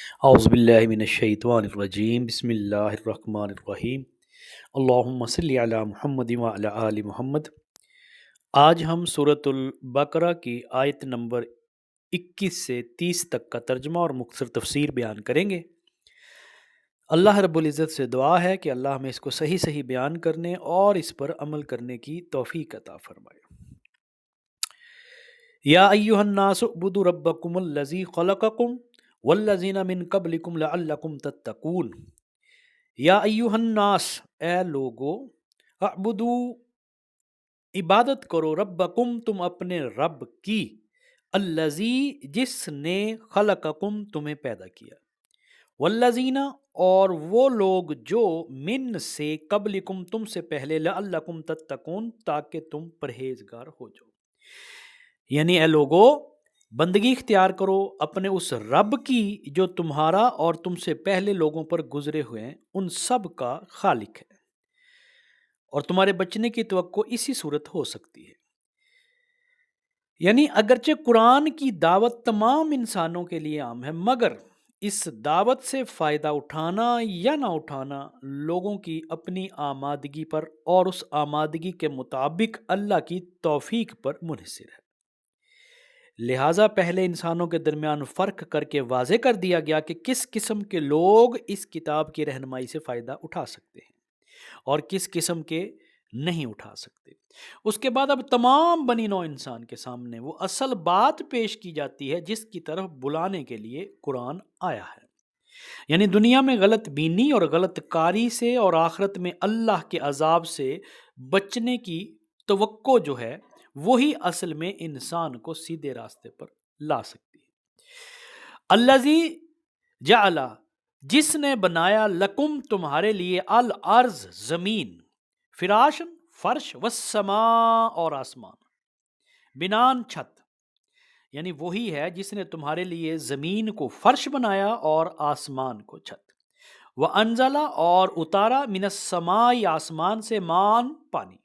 اعوذ باللہ من الشیطان الرجیم بسم اللہ الرحمن الرحیم اللہم صلی علی محمد وعلی آل محمد۔ آج ہم سورۃ البقرہ کی آیت نمبر 21 سے 30 تک کا ترجمہ اور مختصر تفسیر بیان کریں گے۔ اللہ رب العزت سے دعا ہے کہ اللہ ہمیں اس کو صحیح صحیح بیان کرنے اور اس پر عمل کرنے کی توفیق عطا فرمائے۔ یا ایہا الناس اعبدوا ربکم الذی خلقکم والذین من قبلکم لعلکم تتقون۔ یا ایہا الناس، اے لوگو، اعبدو، عبادت کرو، ربکم، تم اپنے رب کی، الذی، جس نے، خلقکم، تمہیں پیدا کیا، والذین، اور وہ لوگ جو، من سے، قبلکم، تم سے پہلے، لعلکم تتقون، تاکہ تم پرہیزگار ہو جاؤ۔ یعنی اے لوگو، بندگی اختیار کرو اپنے اس رب کی جو تمہارا اور تم سے پہلے لوگوں پر گزرے ہوئے ہیں ان سب کا خالق ہے، اور تمہارے بچنے کی توقع اسی صورت ہو سکتی ہے۔ یعنی اگرچہ قرآن کی دعوت تمام انسانوں کے لیے عام ہے، مگر اس دعوت سے فائدہ اٹھانا یا نہ اٹھانا لوگوں کی اپنی آمادگی پر اور اس آمادگی کے مطابق اللہ کی توفیق پر منحصر ہے۔ لہٰذا پہلے انسانوں کے درمیان فرق کر کے واضح کر دیا گیا کہ کس قسم کے لوگ اس کتاب کی رہنمائی سے فائدہ اٹھا سکتے ہیں اور کس قسم کے نہیں اٹھا سکتے۔ اس کے بعد اب تمام بنی نوع انسان کے سامنے وہ اصل بات پیش کی جاتی ہے جس کی طرف بلانے کے لیے قرآن آیا ہے۔ یعنی دنیا میں غلط بینی اور غلط کاری سے اور آخرت میں اللہ کے عذاب سے بچنے کی توقع جو ہے وہی اصل میں انسان کو سیدھے راستے پر لا سکتی ہے۔ الذی جعل، جس نے بنایا، لکم، تمہارے لیے، الارض، زمین، فراشن، فرش، والسماء، اور آسمان، بنان، چھت۔ یعنی وہی ہے جس نے تمہارے لیے زمین کو فرش بنایا اور آسمان کو چھت۔ وَأَنزَلَ، اور اتارا، من السماء، آسمان سے، مان، پانی،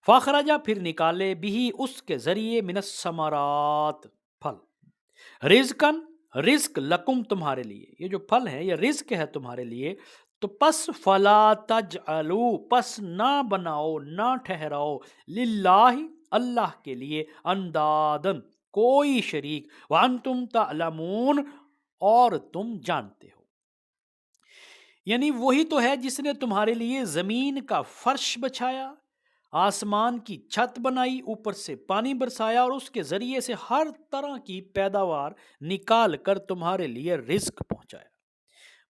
فَأَخْرَجَ، پھر نکالے، بھی، اس کے ذریعے، من الثمرات، پھل، رزقاً، رزق، لکم، تمہارے لیے، یہ جو پھل ہے یہ رزق ہے تمہارے لیے، تو پس فلا تجعلوا، پس نہ بناؤ، نہ ٹھہراؤ، للہ، اللہ کے لیے، اندادن، کوئی شریک، وانتم تعلمون، اور تم جانتے ہو۔ یعنی وہی تو ہے جس نے تمہارے لیے زمین کا فرش بچھایا، آسمان کی چھت بنائی، اوپر سے پانی برسایا اور اس کے ذریعے سے ہر طرح کی پیداوار نکال کر تمہارے لیے رزق پہنچایا۔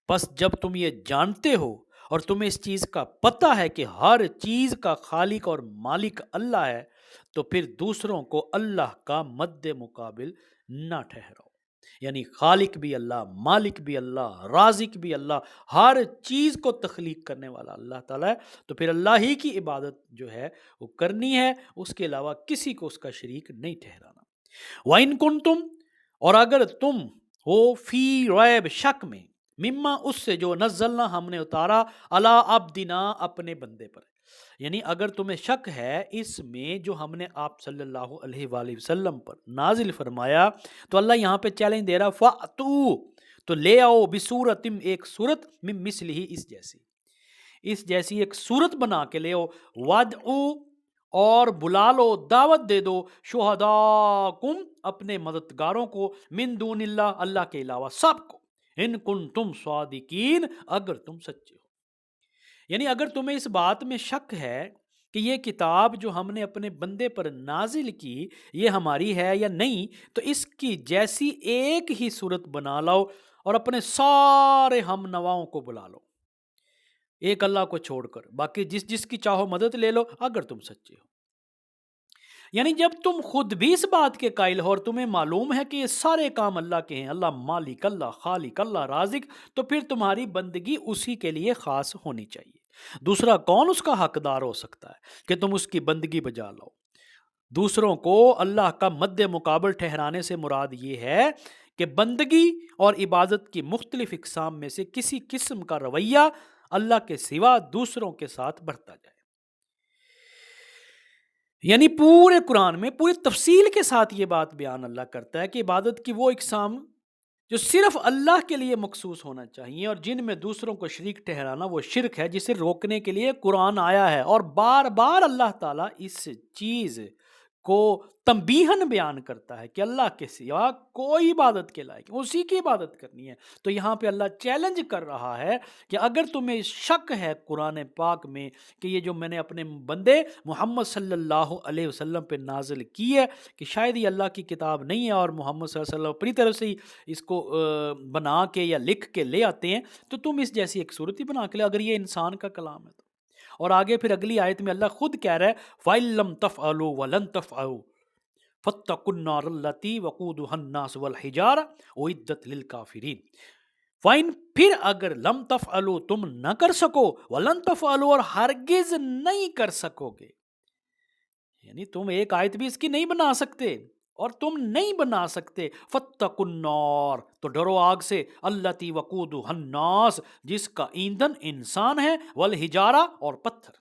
پس جب تم یہ جانتے ہو اور تمہیں اس چیز کا پتہ ہے کہ ہر چیز کا خالق اور مالک اللہ ہے، تو پھر دوسروں کو اللہ کا مد مقابل نہ ٹھہراؤ۔ یعنی خالق بھی اللہ، مالک بھی اللہ، رازق بھی اللہ، ہر چیز کو تخلیق کرنے والا اللہ تعالیٰ ہے، تو پھر اللہ ہی کی عبادت جو ہے وہ کرنی ہے، اس کے علاوہ کسی کو اس کا شریک نہیں ٹھہرانا۔ وَإِن كُنتُم، اور اگر تم ہو، فی ریب، شک میں، مما، اس سے جو، نزلنا، ہم نے اتارا، علی عبدنا، اپنے بندے پر۔ یعنی اگر تمہیں شک ہے اس میں جو ہم نے آپ صلی اللہ علیہ وآلہ وسلم پر نازل فرمایا، تو اللہ یہاں پہ چیلنج دے رہا، فَأْتُوا، تو لے آؤ، بصورت، ایک صورت، من مثلہ، اس جیسی ایک صورت بنا کے لے آؤ، وَادْعُوا، اور بلا لو، دعوت دے دو، شہداءکم، اپنے مددگاروں کو، من دون اللہ، اللہ کے علاوہ سب کو، ان کنتم صادقین، اگر تم سچے ہو۔ یعنی اگر تمہیں اس بات میں شک ہے کہ یہ کتاب جو ہم نے اپنے بندے پر نازل کی یہ ہماری ہے یا نہیں، تو اس کی جیسی ایک ہی صورت بنا لو اور اپنے سارے ہم نواؤں کو بلا لو، ایک اللہ کو چھوڑ کر، باقی جس جس کی چاہو مدد لے لو اگر تم سچے ہو۔ یعنی جب تم خود بھی اس بات کے قائل ہو اور تمہیں معلوم ہے کہ یہ سارے کام اللہ کے ہیں، اللہ مالک، اللہ خالق، اللہ رازق، تو پھر تمہاری بندگی اسی کے لیے خاص ہونی چاہیے۔ دوسرا کون اس کا حقدار ہو سکتا ہے کہ تم اس کی بندگی بجا لاؤ؟ دوسروں کو اللہ کا مد مقابل ٹھہرانے سے مراد یہ ہے کہ بندگی اور عبادت کی مختلف اقسام میں سے کسی قسم کا رویہ اللہ کے سوا دوسروں کے ساتھ برتا جائے۔ یعنی پورے قرآن میں پوری تفصیل کے ساتھ یہ بات بیان اللہ کرتا ہے کہ عبادت کی وہ اقسام جو صرف اللہ کے لیے مخصوص ہونا چاہیے، اور جن میں دوسروں کو شریک ٹھہرانا وہ شرک ہے، جسے روکنے کے لیے قرآن آیا ہے۔ اور بار بار اللہ تعالیٰ اس چیز کو تنبیہاً بیان کرتا ہے کہ اللہ کے سوا کوئی عبادت کے لائق، اسی کی عبادت کرنی ہے۔ تو یہاں پہ اللہ چیلنج کر رہا ہے کہ اگر تمہیں شک ہے قرآن پاک میں کہ یہ جو میں نے اپنے بندے محمد صلی اللہ علیہ وسلم پہ نازل کی ہے کہ شاید یہ اللہ کی کتاب نہیں ہے اور محمد صلی اللہ علیہ وسلم اپنی طرف سے ہی اس کو بنا کے یا لکھ کے لے آتے ہیں، تو تم اس جیسی ایک صورت ہی بنا کے لے، اگر یہ انسان کا کلام ہے تو۔ اور آگے پھر اگلی آیت میں اللہ خود کہہ رہا ہے فَإِن لَّمْ تَفْعَلُوا وَلَن تَفْعَلُوا فَاتَّقُوا النَّارَ الَّتِي وَقُودُهَا النَّاسُ وَالْحِجَارَةُ أُعِدَّتْ لِلْكَافِرِينَ۔ فَإِن پھر اگر لم تفعلوا تم نہ کر سکو، وَلَن تفعلوا اور ہرگز نہیں کر سکو گے، یعنی تم ایک آیت بھی اس کی نہیں بنا سکتے اور تم نہیں بنا سکتے، فَاتَّقُوا النَّارَ تو ڈرو آگ سے، الَّتِي وَقُودُهَا النَّاسُ جس کا ایندھن انسان ہے، والحجارہ اور پتھر،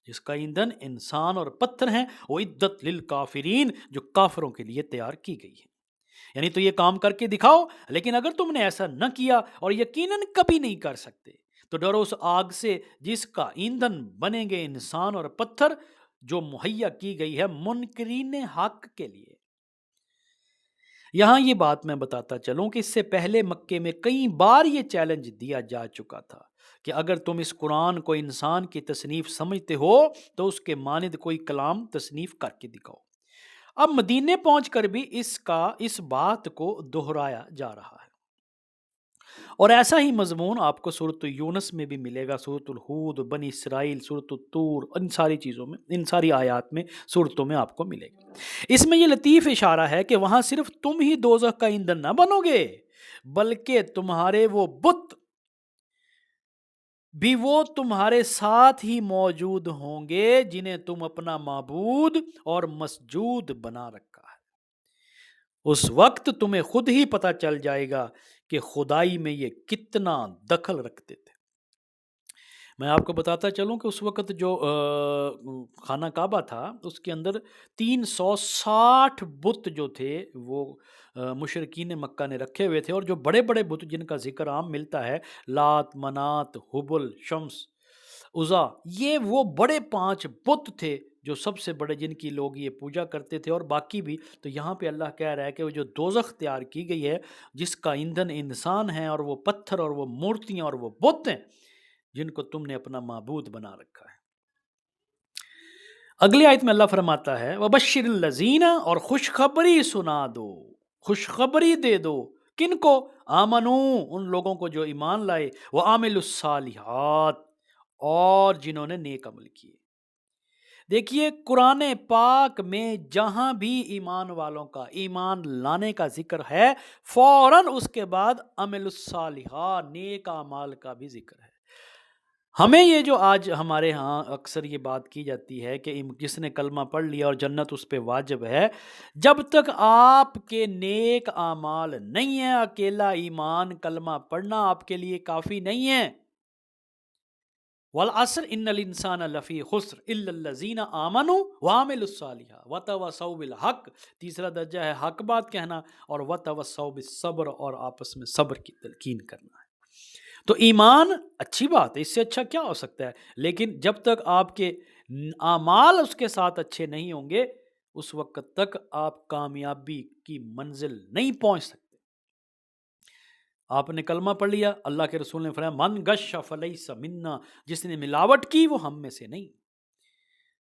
جس کا ایندھن انسان اور پتھر ہیں، وَعِدَّتْ لِلْكَافِرِينَ جو کافروں کے لیے تیار کی گئی ہے۔ یعنی تو یہ کام کر کے دکھاؤ، لیکن اگر تم نے ایسا نہ کیا اور یقیناً کبھی نہیں کر سکتے تو ڈرو اس آگ سے جس کا ایندھن بنیں گے انسان اور پتھر، جو مہیا کی گئی ہے منکرین حق کے لیے۔ یہاں یہ بات میں بتاتا چلوں کہ اس سے پہلے مکے میں کئی بار یہ چیلنج دیا جا چکا تھا کہ اگر تم اس قرآن کو انسان کی تصنیف سمجھتے ہو تو اس کے مانند کوئی کلام تصنیف کر کے دکھاؤ۔ اب مدینے پہنچ کر بھی اس بات کو دہرایا جا رہا ہے، اور ایسا ہی مضمون آپ کو سورۃ یونس میں بھی ملے گا، سورۃ الہود، بنی اسرائیل، سورۃ الطور، ان ساری چیزوں میں، ان ساری آیات میں، سورتوں میں آپ کو ملے گا۔ اس میں یہ لطیف اشارہ ہے کہ وہاں صرف تم ہی دوزخ کا ایندھن نہ بنو گے، بلکہ تمہارے وہ بت بھی وہ تمہارے ساتھ ہی موجود ہوں گے جنہیں تم اپنا معبود اور مسجود بنا رکھا ہے۔ اس وقت تمہیں خود ہی پتہ چل جائے گا کہ خدائی میں یہ کتنا دخل رکھتے تھے۔ میں آپ کو بتاتا چلوں کہ اس وقت جو خانہ کعبہ تھا اس کے اندر 360 بت جو تھے وہ مشرکین مکہ نے رکھے ہوئے تھے، اور جو بڑے بڑے بت جن کا ذکر عام ملتا ہے، لات، منات، حبل، شمس، عزا، یہ وہ بڑے 5 بت تھے جو سب سے بڑے، جن کی لوگ یہ پوجا کرتے تھے، اور باقی بھی۔ تو یہاں پہ اللہ کہہ رہا ہے کہ وہ جو دوزخ تیار کی گئی ہے جس کا ایندھن انسان ہے، اور وہ پتھر اور وہ مورتیاں اور وہ بت ہیں جن کو تم نے اپنا معبود بنا رکھا ہے۔ اگلی آیت میں اللہ فرماتا ہے وَبَشِّرِ الَّذِينَ اور خوشخبری سنا دو، خوشخبری دے دو، کن کو؟ آمنو ان لوگوں کو جو ایمان لائے، وَعَمِلُوا الصَّالِحَاتِ اور جنہوں نے نیک عمل کیے۔ دیکھیے قرآن پاک میں جہاں بھی ایمان والوں کا ایمان لانے کا ذکر ہے، فوراً اس کے بعد عمل الصالحات، نیک اعمال کا بھی ذکر ہے۔ ہمیں یہ جو آج ہمارے ہاں اکثر یہ بات کی جاتی ہے کہ جس نے کلمہ پڑھ لیا اور جنت اس پہ واجب ہے، جب تک آپ کے نیک اعمال نہیں ہیں، اکیلا ایمان کلمہ پڑھنا آپ کے لیے کافی نہیں ہے۔ والعصر ان الانسان لفی خسر الا الذین آمنوا وعملوا الصالحات وتواصوا بالحق، تیسرا درجہ ہے حق بات کہنا، اور وتواصوا بالصبر اور آپس میں صبر کی تلقین کرنا ہے۔ تو ایمان اچھی بات ہے، اس سے اچھا کیا ہو سکتا ہے، لیکن جب تک آپ کے اعمال اس کے ساتھ اچھے نہیں ہوں گے، اس وقت تک آپ کامیابی کی منزل نہیں پہنچ سکتے۔ آپ نے کلمہ پڑھ لیا، اللہ کے رسول نے فرمایا من غش فلیس منا، جس نے ملاوٹ کی وہ ہم میں سے نہیں۔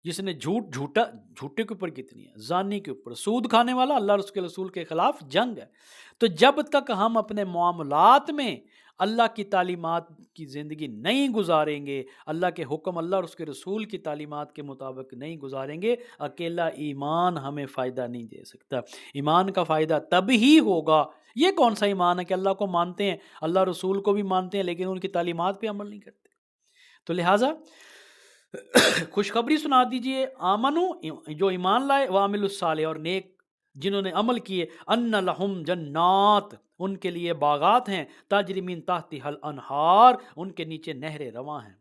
جس نے جھوٹے کے اوپر کتنی ہے، زانی کے اوپر، سود کھانے والا، اللہ اور اس کے رسول کے خلاف جنگ ہے۔ تو جب تک ہم اپنے معاملات میں اللہ کی تعلیمات کی زندگی نہیں گزاریں گے، اللہ کے حکم، اللہ اور اس کے رسول کی تعلیمات کے مطابق نہیں گزاریں گے، اکیلا ایمان ہمیں فائدہ نہیں دے سکتا۔ ایمان کا فائدہ تب ہی ہوگا، یہ کون سا ایمان ہے کہ اللہ کو مانتے ہیں، اللہ رسول کو بھی مانتے ہیں، لیکن ان کی تعلیمات پہ عمل نہیں کرتے۔ تو لہٰذا خوشخبری سنا دیجئے، آمنو جو ایمان لائے، وعملوا الصالح اور نیک جنہوں نے عمل کیے، ان لہم جنات ان کے لیے باغات ہیں، تجری من تحتها الانہار ان کے نیچے نہریں رواں ہیں،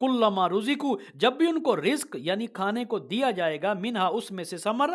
کلما رزقوا جب بھی ان کو رزق یعنی کھانے کو دیا جائے گا، منہا اس میں سے ثمر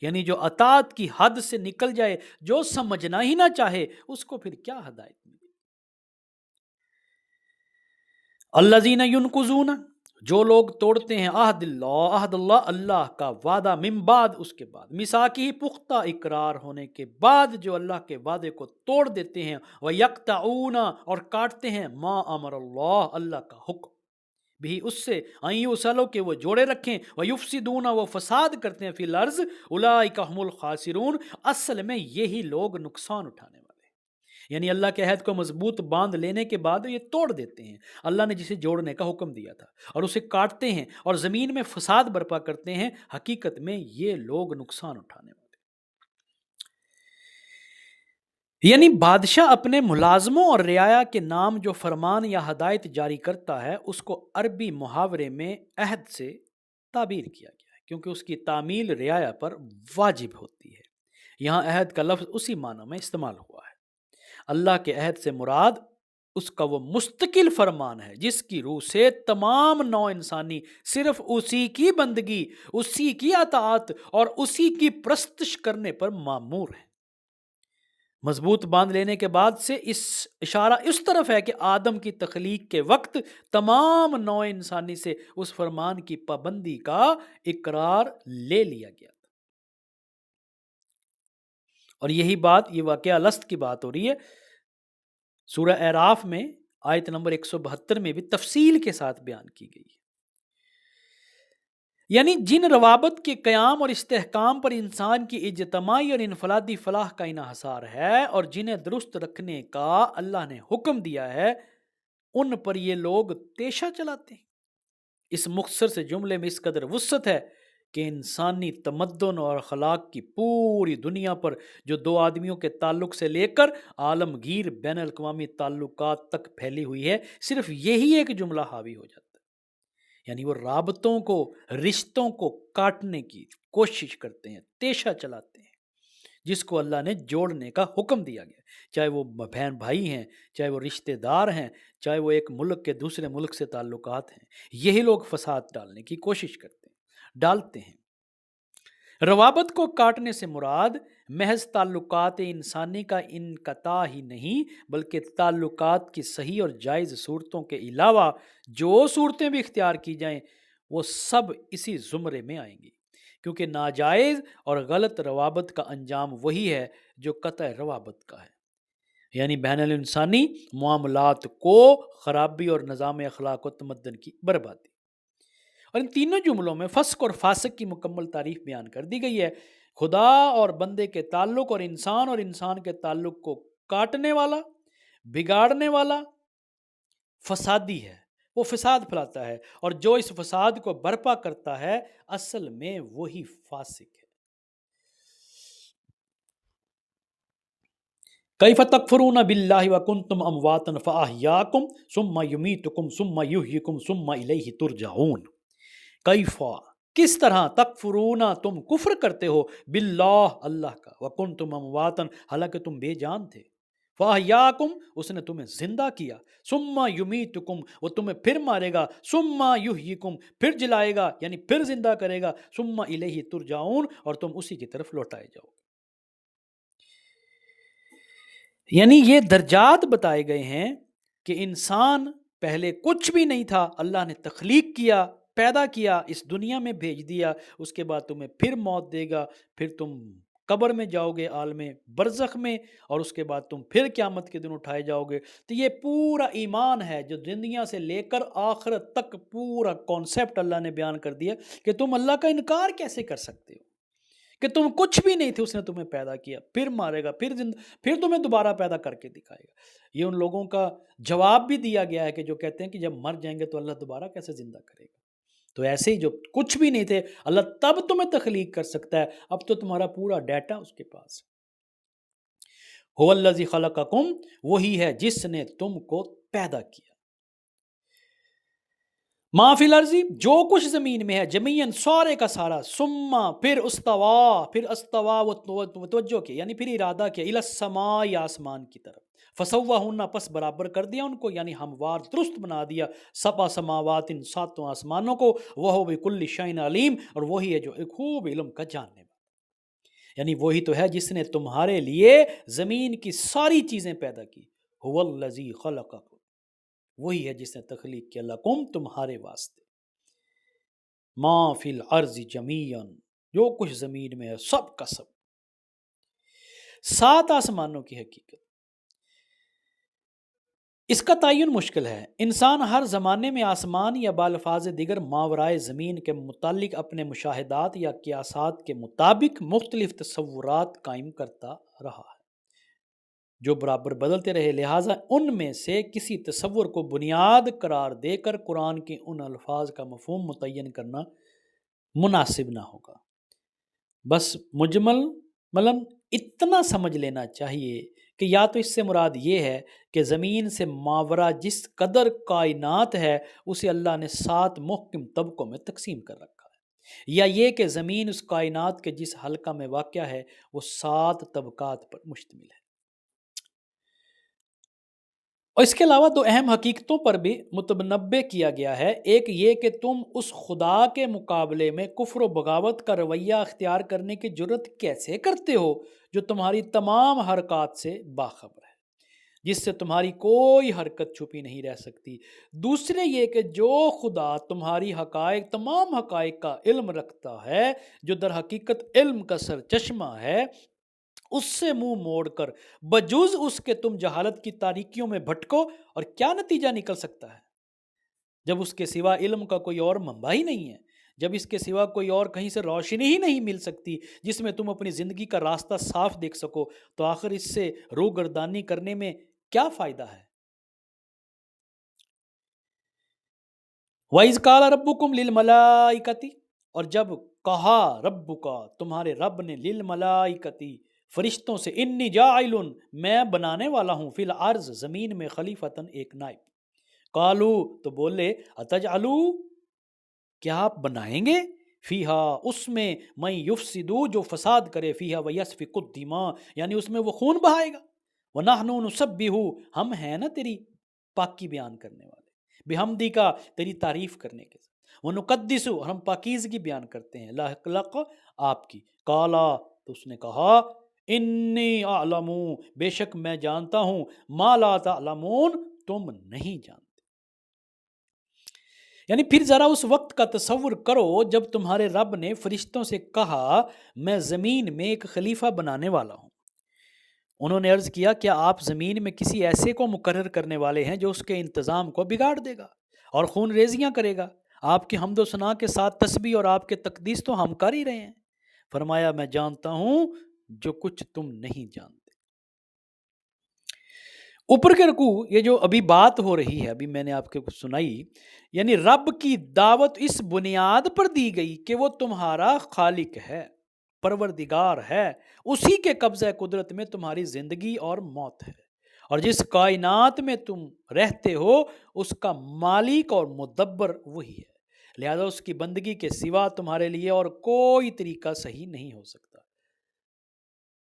یعنی جو اطاعت کی حد سے نکل جائے، جو سمجھنا ہی نہ چاہے، اس کو پھر کیا ہدایت ملے؟ الذین ینقضون، جو لوگ توڑتے ہیں عہد اللہ، اللہ کا وعدہ، من بعد، اس کے بعد، میثاقہ، پختہ اقرار ہونے کے بعد جو اللہ کے وعدے کو توڑ دیتے ہیں، ویقطعون، اور کاٹتے ہیں، ما امر اللہ، اللہ کا حکم، بھی اس سے، ان یوصلوا، کہ وہ جوڑے رکھیں، ویفسدون، وہ فساد کرتے ہیں، فی الارض، اولئک هم الخاسرون، اصل میں یہی لوگ نقصان اٹھانے والے ہیں۔ یعنی اللہ کے عہد کو مضبوط باندھ لینے کے بعد یہ توڑ دیتے ہیں، اللہ نے جسے جوڑنے کا حکم دیا تھا، اور اسے کاٹتے ہیں اور زمین میں فساد برپا کرتے ہیں، حقیقت میں یہ لوگ نقصان اٹھانے والے ہیں۔ یعنی بادشاہ اپنے ملازموں اور رعایا کے نام جو فرمان یا ہدایت جاری کرتا ہے، اس کو عربی محاورے میں عہد سے تعبیر کیا گیا ہے، کیونکہ اس کی تعمیل رعایا پر واجب ہوتی ہے۔ یہاں عہد کا لفظ اسی معنی میں استعمال ہوا ہے۔ اللہ کے عہد سے مراد اس کا وہ مستقل فرمان ہے جس کی روح سے تمام نوع انسانی صرف اسی کی بندگی، اسی کی اطاعت اور اسی کی پرستش کرنے پر مامور ہے۔ مضبوط باندھ لینے کے بعد سے اشارہ اس طرف ہے کہ آدم کی تخلیق کے وقت تمام نوع انسانی سے اس فرمان کی پابندی کا اقرار لے لیا گیا تھا، اور یہی بات، یہ واقعہ الست کی بات ہو رہی ہے، سورہ اعراف میں آیت نمبر 172 میں بھی تفصیل کے ساتھ بیان کی گئی ہے۔ یعنی جن روابط کے قیام اور استحکام پر انسان کی اجتماعی اور انفرادی فلاح کا انحصار ہے، اور جنہیں درست رکھنے کا اللہ نے حکم دیا ہے، ان پر یہ لوگ تیشہ چلاتے ہیں۔ اس مختصر سے جملے میں اس قدر وسعت ہے کہ انسانی تمدن اور اخلاق کی پوری دنیا پر، جو دو آدمیوں کے تعلق سے لے کر عالمگیر بین الاقوامی تعلقات تک پھیلی ہوئی ہے، صرف یہی ایک جملہ حاوی ہو جاتا ہے۔ یعنی وہ رابطوں کو، رشتوں کو کاٹنے کی کوشش کرتے ہیں، تیشہ چلاتے ہیں، جس کو اللہ نے جوڑنے کا حکم دیا گیا، چاہے وہ بہن بھائی ہیں، چاہے وہ رشتہ دار ہیں، چاہے وہ ایک ملک کے دوسرے ملک سے تعلقات ہیں، یہی لوگ فساد ڈالنے کی کوشش کرتے ہیں، ڈالتے ہیں۔ روابط کو کاٹنے سے مراد محض تعلقات انسانی کا انقطاع ہی نہیں، بلکہ تعلقات کی صحیح اور جائز صورتوں کے علاوہ جو صورتیں بھی اختیار کی جائیں، وہ سب اسی زمرے میں آئیں گی، کیونکہ ناجائز اور غلط روابط کا انجام وہی ہے جو قطع روابط کا ہے، یعنی بین الانسانی معاملات کو خرابی اور نظام اخلاق و تمدن کی بربادی۔ اور ان تینوں جملوں میں فسق اور فاسق کی مکمل تعریف بیان کر دی گئی ہے۔ خدا اور بندے کے تعلق اور انسان کے تعلق کو کاٹنے والا، بگاڑنے والا فسادی ہے، وہ فساد پھیلاتا ہے، اور جو اس فساد کو برپا کرتا ہے اصل میں وہی فاسق ہے۔ کیف تکفرون باللہ وکنتم امواتا فاحیاکم ثم یمیتکم ثم یحییکم ثم الیہ ترجعون۔ کیفا، کس طرح، تکفرون، تم کفر کرتے ہو، باللہ، اللہ کا، وکنتم امواتا، حالانکہ تم بے جان تھے، فاحیاکم، اس نے تمہیں زندہ کیا، ثم یمیتکم، وہ تمہیں پھر مارے گا، ثم یحییکم، پھر جلائے گا، یعنی پھر زندہ کرے گا، ثم الیہ ترجعون، اور تم اسی کی طرف لوٹائے جاؤ گے۔ یعنی یہ درجات بتائے گئے ہیں کہ انسان پہلے کچھ بھی نہیں تھا، اللہ نے تخلیق کیا، پیدا کیا، اس دنیا میں بھیج دیا، اس کے بعد تمہیں پھر موت دے گا، پھر تم قبر میں جاؤ گے، عالم برزخ میں، اور اس کے بعد تم پھر قیامت کے دن اٹھائے جاؤ گے۔ تو یہ پورا ایمان ہے جو دنیا سے لے کر آخرت تک پورا کانسیپٹ اللہ نے بیان کر دیا کہ تم اللہ کا انکار کیسے کر سکتے ہو، کہ تم کچھ بھی نہیں تھے، اس نے تمہیں پیدا کیا، پھر مارے گا، پھر تمہیں دوبارہ پیدا کر کے دکھائے گا۔ یہ ان لوگوں کا جواب بھی دیا گیا ہے کہ جو کہتے ہیں کہ جب مر جائیں گے تو اللہ دوبارہ کیسے زندہ کرے گا۔ تو ایسے ہی جو کچھ بھی نہیں تھے، اللہ تب تمہیں تخلیق کر سکتا ہے، اب تو تمہارا پورا ڈیٹا اس کے پاس ہے۔ هو الذی خلقکم، وہی ہے جس نے تم کو پیدا کیا۔ ما فی الارض، جو کچھ زمین میں ہے، جمیعاً، سارے کا سارا، ثم، پھر استوا، پھر استوا و توجہ کیا، یعنی پھر ارادہ کیا، الی السماء، آسمان کی طرف، فسواہن، پس برابر کر دیا ان کو، یعنی ہموار درست بنا دیا، سبع سماوات، ساتوں آسمانوں کو، وہو بکل شیء علیم، اور وہی ہے جو خوب علم کا جاننے والا۔ یعنی وہی تو ہے جس نے تمہارے لیے زمین کی ساری چیزیں پیدا کی. هو الذی خلقکم، وہی ہے جس نے تخلیق کیا لکم تمہارے واسطے. ما فی الارض جمیعا، جو کچھ زمین میں ہے سب کا سب. 7 آسمانوں کی حقیقت. اس کا تعین مشکل ہے. انسان ہر زمانے میں آسمان یا بالفاظ دیگر ماورائے زمین کے متعلق اپنے مشاہدات یا قیاسات کے مطابق مختلف تصورات قائم کرتا رہا ہے جو برابر بدلتے رہے. لہٰذا ان میں سے کسی تصور کو بنیاد قرار دے کر قرآن کے ان الفاظ کا مفہوم متعین کرنا مناسب نہ ہوگا. بس مجملاً اتنا سمجھ لینا چاہیے کہ یا تو اس سے مراد یہ ہے کہ زمین سے ماورا جس قدر کائنات ہے اسے اللہ نے 7 محکم طبقوں میں تقسیم کر رکھا ہے، یا یہ کہ زمین اس کائنات کے جس حلقہ میں واقع ہے وہ 7 طبقات پر مشتمل ہے. اور اس کے علاوہ 2 اہم حقیقتوں پر بھی متنبہ کیا گیا ہے. ایک یہ کہ تم اس خدا کے مقابلے میں کفر و بغاوت کا رویہ اختیار کرنے کی جرت کیسے کرتے ہو جو تمہاری تمام حرکات سے باخبر ہے، جس سے تمہاری کوئی حرکت چھپی نہیں رہ سکتی. دوسرے یہ کہ جو خدا تمہاری تمام حقائق کا علم رکھتا ہے، جو در حقیقت علم کا سرچشمہ ہے، اس سے منہ موڑ کر بجز اس کے تم جہالت کی تاریکیوں میں بھٹکو، اور کیا نتیجہ نکل سکتا ہے جب اس کے سوا علم کا کوئی اور منبع ہی نہیں ہے، جب اس کے سوا کوئی اور کہیں سے روشنی ہی نہیں مل سکتی جس میں تم اپنی زندگی کا راستہ صاف دیکھ سکو، تو آخر اس سے روگردانی کرنے میں کیا فائدہ ہے؟ وَإِذْ قَالَ رَبُّكُمْ لِلْمَلَائِكَةِ، اور جب کہا ربک، تمہارے رب نے، للملائکتی، فرشتوں سے، انی جاعل، میں بنانے والا ہوں، فی الارض، زمین میں، خلیفتاً، ایک نائب. قالو، تو بولے، اتجعلو، کیا آپ بنائیں گے، فیہا، اس میں، من یفسدو، جو فساد کرے، فیہا ویسفک الدماء، یعنی اس میں وہ خون بہائے گا، ونحن نسبح، ہم ہیں نا تیری پاکی بیان کرنے والے، بحمدی کا، تیری تعریف کرنے کے ساتھ، ونقدس، اور ہم پاکیزگی بیان کرتے ہیں، لق آپ کی. قالا، تو اس نے کہا، انی اعلم، بے شک میں جانتا ہوں، ما لا تعلمون، تم نہیں جانتے. یعنی پھر ذرا اس وقت کا تصور کرو جب تمہارے رب نے فرشتوں سے کہا میں زمین میں ایک خلیفہ بنانے والا ہوں. انہوں نے عرض کیا کیا آپ زمین میں کسی ایسے کو مقرر کرنے والے ہیں جو اس کے انتظام کو بگاڑ دے گا اور خون ریزیاں کرے گا؟ آپ کی حمد و ثنا کے ساتھ تسبیح اور آپ کے تقدیس تو ہم کر ہی رہے ہیں. فرمایا میں جانتا ہوں جو کچھ تم نہیں جانتے. اوپر کے رکوع، یہ جو ابھی بات ہو رہی ہے، ابھی میں نے آپ کو سنائی، یعنی رب کی دعوت اس بنیاد پر دی گئی کہ وہ تمہارا خالق ہے، پروردگار ہے، اسی کے قبضہ قدرت میں تمہاری زندگی اور موت ہے، اور جس کائنات میں تم رہتے ہو اس کا مالک اور مدبر وہی ہے. لہذا اس کی بندگی کے سوا تمہارے لیے اور کوئی طریقہ صحیح نہیں ہو سکتا.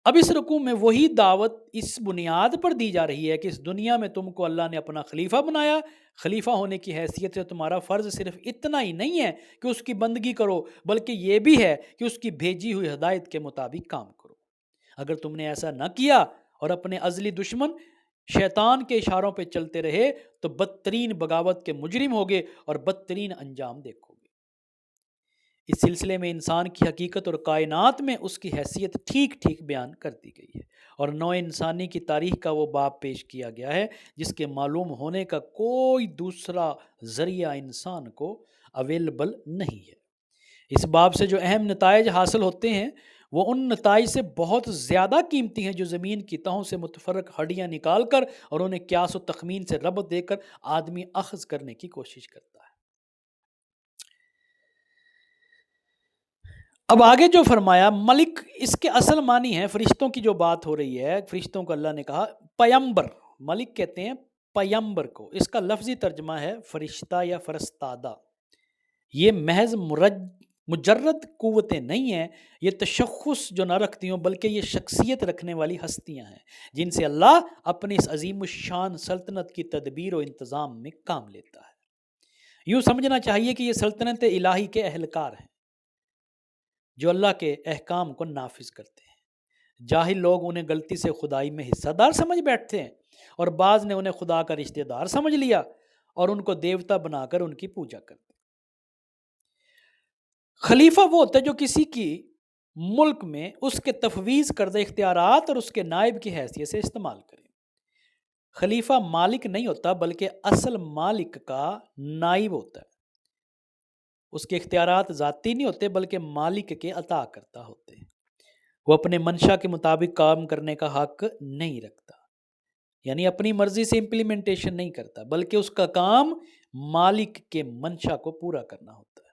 اب اس رکوع میں وہی دعوت اس بنیاد پر دی جا رہی ہے کہ اس دنیا میں تم کو اللہ نے اپنا خلیفہ بنایا. خلیفہ ہونے کی حیثیت سے تمہارا فرض صرف اتنا ہی نہیں ہے کہ اس کی بندگی کرو، بلکہ یہ بھی ہے کہ اس کی بھیجی ہوئی ہدایت کے مطابق کام کرو. اگر تم نے ایسا نہ کیا اور اپنے ازلی دشمن شیطان کے اشاروں پہ چلتے رہے تو بدترین بغاوت کے مجرم ہوگے اور بدترین انجام دیکھو گے. اس سلسلے میں انسان کی حقیقت اور کائنات میں اس کی حیثیت ٹھیک ٹھیک بیان کر دی گئی ہے، اور نوع انسانی کی تاریخ کا وہ باب پیش کیا گیا ہے جس کے معلوم ہونے کا کوئی دوسرا ذریعہ انسان کو اویلیبل نہیں ہے. اس باب سے جو اہم نتائج حاصل ہوتے ہیں وہ ان نتائج سے بہت زیادہ قیمتی ہیں جو زمین کی تہوں سے متفرق ہڈیاں نکال کر اور انہیں قیاس و تخمین سے ربط دے کر آدمی اخذ کرنے کی کوشش کرتا ہے. اب آگے جو فرمایا ملک، اس کے اصل معنی ہے، فرشتوں کی جو بات ہو رہی ہے، فرشتوں کو اللہ نے کہا پیمبر. ملک کہتے ہیں پیمبر کو، اس کا لفظی ترجمہ ہے فرشتہ یا فرستادہ. یہ محض مجرد قوتیں نہیں ہیں، یہ تشخص جو نہ رکھتی ہوں بلکہ یہ شخصیت رکھنے والی ہستیاں ہیں جن سے اللہ اپنی اس عظیم الشان سلطنت کی تدبیر و انتظام میں کام لیتا ہے. یوں سمجھنا چاہیے کہ یہ سلطنت الہی کے اہلکار ہیں جو اللہ کے احکام کو نافذ کرتے ہیں. جاہل لوگ انہیں غلطی سے خدائی میں حصہ دار سمجھ بیٹھتے ہیں، اور بعض نے انہیں خدا کا رشتہ دار سمجھ لیا اور ان کو دیوتا بنا کر ان کی پوجا کرتے۔ خلیفہ وہ ہوتا ہے جو کسی کی ملک میں اس کے تفویض کردہ اختیارات اور اس کے نائب کی حیثیت سے استعمال کرے۔ خلیفہ مالک نہیں ہوتا بلکہ اصل مالک کا نائب ہوتا ہے۔ اس کے اختیارات ذاتی نہیں ہوتے بلکہ مالک کے عطا کرتا ہوتے ہیں۔ وہ اپنے منشا کے مطابق کام کرنے کا حق نہیں رکھتا، یعنی اپنی مرضی سے امپلیمنٹیشن نہیں کرتا، بلکہ اس کا کام مالک کے منشا کو پورا کرنا ہوتا ہے۔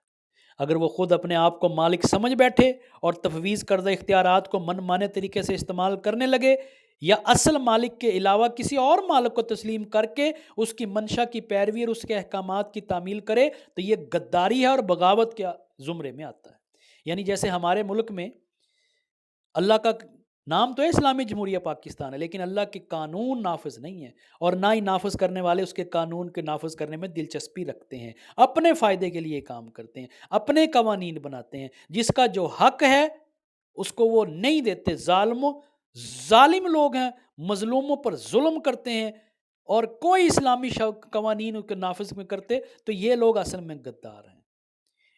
اگر وہ خود اپنے آپ کو مالک سمجھ بیٹھے اور تفویض کردہ اختیارات کو من مانے طریقے سے استعمال کرنے لگے، یا اصل مالک کے علاوہ کسی اور مالک کو تسلیم کر کے اس کی منشا کی پیروی اور اس کے احکامات کی تعمیل کرے، تو یہ غداری ہے اور بغاوت کے زمرے میں آتا ہے۔ یعنی جیسے ہمارے ملک میں اللہ کا نام تو ہے اسلامی جمہوریہ پاکستان ہے، لیکن اللہ کے قانون نافذ نہیں ہے، اور نہ ہی نافذ کرنے والے اس کے قانون کے نافذ کرنے میں دلچسپی رکھتے ہیں، اپنے فائدے کے لیے کام کرتے ہیں، اپنے قوانین بناتے ہیں، جس کا جو حق ہے اس کو وہ نہیں دیتے۔ ظالم لوگ ہیں، مظلوموں پر ظلم کرتے ہیں، اور کوئی اسلامی قوانین کے نافذ میں کرتے، تو یہ لوگ اصل میں غدار ہیں،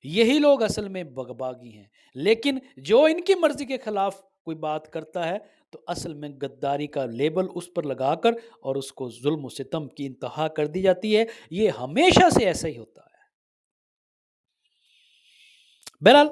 یہی لوگ اصل میں بغباغی ہیں۔ لیکن جو ان کی مرضی کے خلاف کوئی بات کرتا ہے تو اصل میں غداری کا لیبل اس پر لگا کر اور اس کو ظلم و ستم کی انتہا کر دی جاتی ہے۔ یہ ہمیشہ سے ایسا ہی ہوتا ہے۔ بہرحال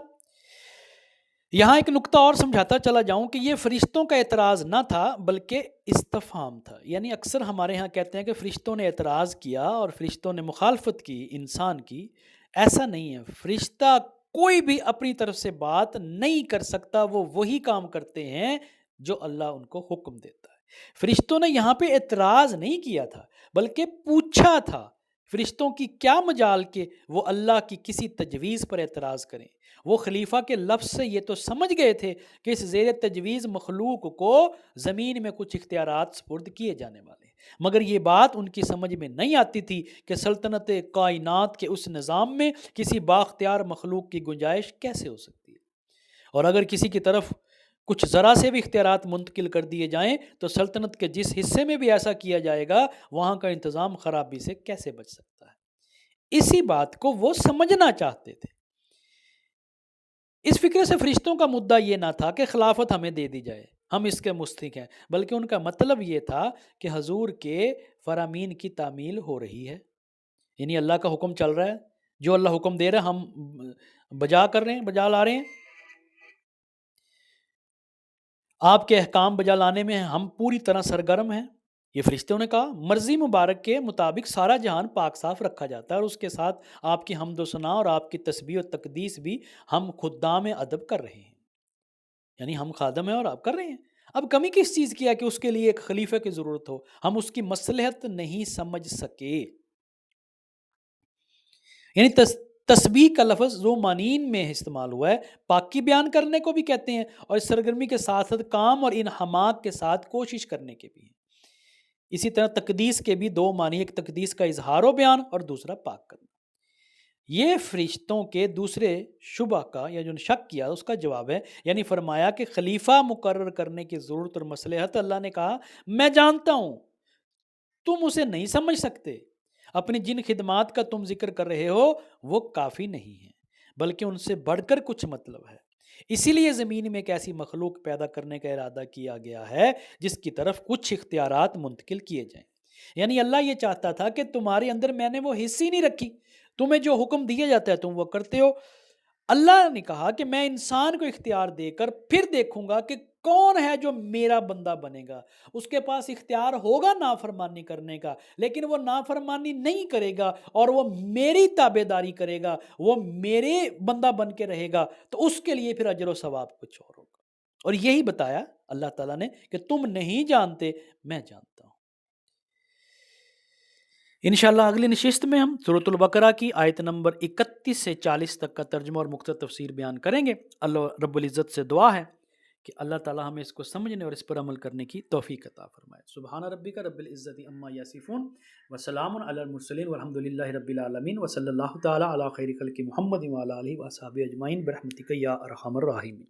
یہاں ایک نقطہ اور سمجھاتا چلا جاؤں کہ یہ فرشتوں کا اعتراض نہ تھا بلکہ استفہام تھا۔ یعنی اکثر ہمارے ہاں کہتے ہیں کہ فرشتوں نے اعتراض کیا اور فرشتوں نے مخالفت کی انسان کی، ایسا نہیں ہے۔ فرشتہ کوئی بھی اپنی طرف سے بات نہیں کر سکتا، وہ وہی کام کرتے ہیں جو اللہ ان کو حکم دیتا ہے۔ فرشتوں نے یہاں پہ اعتراض نہیں کیا تھا بلکہ پوچھا تھا۔ فرشتوں کی کیا مجال کہ وہ اللہ کی کسی تجویز پر اعتراض کریں؟ وہ خلیفہ کے لفظ سے یہ تو سمجھ گئے تھے کہ اس زیر تجویز مخلوق کو زمین میں کچھ اختیارات سپرد کیے جانے والے ہیں، مگر یہ بات ان کی سمجھ میں نہیں آتی تھی کہ سلطنت کائنات کے اس نظام میں کسی بااختیار مخلوق کی گنجائش کیسے ہو سکتی ہے، اور اگر کسی کی طرف کچھ ذرا سے بھی اختیارات منتقل کر دیے جائیں تو سلطنت کے جس حصے میں بھی ایسا کیا جائے گا وہاں کا انتظام خرابی سے کیسے بچ سکتا ہے۔ اسی بات کو وہ سمجھنا چاہتے تھے۔ اس فکر سے فرشتوں کا مدعا یہ نہ تھا کہ خلافت ہمیں دے دی جائے، ہم اس کے مستحق ہیں، بلکہ ان کا مطلب یہ تھا کہ حضور کے فرامین کی تعمیل ہو رہی ہے، یعنی اللہ کا حکم چل رہا ہے، جو اللہ حکم دے رہا ہے ہم بجا کر رہے ہیں، بجا لا رہے ہیں، آپ کے احکام بجا لانے میں ہم پوری طرح سرگرم ہیں۔ یہ فرشتوں نے کہا۔ مرضی مبارک کے مطابق سارا جہان پاک صاف رکھا جاتا ہے، اور اس کے ساتھ آپ کی حمد و ثنا اور آپ کی تسبیح و تقدیس بھی ہم خدام ادب کر رہے ہیں، یعنی ہم خادم ہیں اور آپ کر رہے ہیں۔ اب کمی کس چیز کی ہے کہ اس کے لیے ایک خلیفہ کی ضرورت ہو؟ ہم اس کی مصلحت نہیں سمجھ سکے۔ یعنی تسبیح کا لفظ ذو معنین میں استعمال ہوا ہے، پاکی بیان کرنے کو بھی کہتے ہیں، اور اس سرگرمی کے ساتھ ساتھ کام اور انہماک کے ساتھ کوشش کرنے کے بھی ہیں۔ اسی طرح تقدیس کے بھی دو معنی، ایک تقدیس کا اظہار و بیان اور دوسرا پاک کرنا۔ یہ فرشتوں کے دوسرے شبہ کا یا جو شک کیا اس کا جواب ہے، یعنی فرمایا کہ خلیفہ مقرر کرنے کی ضرورت اور مصلحت اللہ نے کہا میں جانتا ہوں، تم اسے نہیں سمجھ سکتے، اپنی جن خدمات کا تم ذکر کر رہے ہو وہ کافی نہیں ہے، بلکہ ان سے بڑھ کر کچھ مطلب ہے۔ اسی لیے زمین میں ایک ایسی مخلوق پیدا کرنے کا ارادہ کیا گیا ہے جس کی طرف کچھ اختیارات منتقل کیے جائیں۔ یعنی اللہ یہ چاہتا تھا کہ تمہارے اندر میں نے وہ حص ہی نہیں رکھی، تمہیں جو حکم دیا جاتا ہے تم وہ کرتے ہو۔ اللہ نے کہا کہ میں انسان کو اختیار دے کر پھر دیکھوں گا کہ کون ہے جو میرا بندہ بنے گا۔ اس کے پاس اختیار ہوگا نافرمانی کرنے کا، لیکن وہ نافرمانی نہیں کرے گا اور وہ میری تابعداری کرے گا، وہ میرے بندہ بن کے رہے گا، تو اس کے لیے پھر اجر و ثواب کچھ اور ہوگا۔ اور یہی بتایا اللہ تعالیٰ نے کہ تم نہیں جانتے، میں جانتا ہوں۔ انشاءاللہ اگلی نشست میں ہم سورۃ البقرہ کی آیت نمبر 31 سے 40 تک کا ترجمہ اور مختصر تفسیر بیان کریں گے۔ اللہ رب العزت سے دعا ہے کہ اللہ تعالی ہمیں اس کو سمجھنے اور اس پر عمل کرنے کی توفیق عطا فرمائے۔ سبحان ربک رب العزت عما یصفون وسلام علی المرسلین والحمد للہ رب العالمین وصلی اللہ تعالی علی خیر خلق محمد وعلی آلہ وصحبہ اجمعین برحمتک یا ارحم الراحمین۔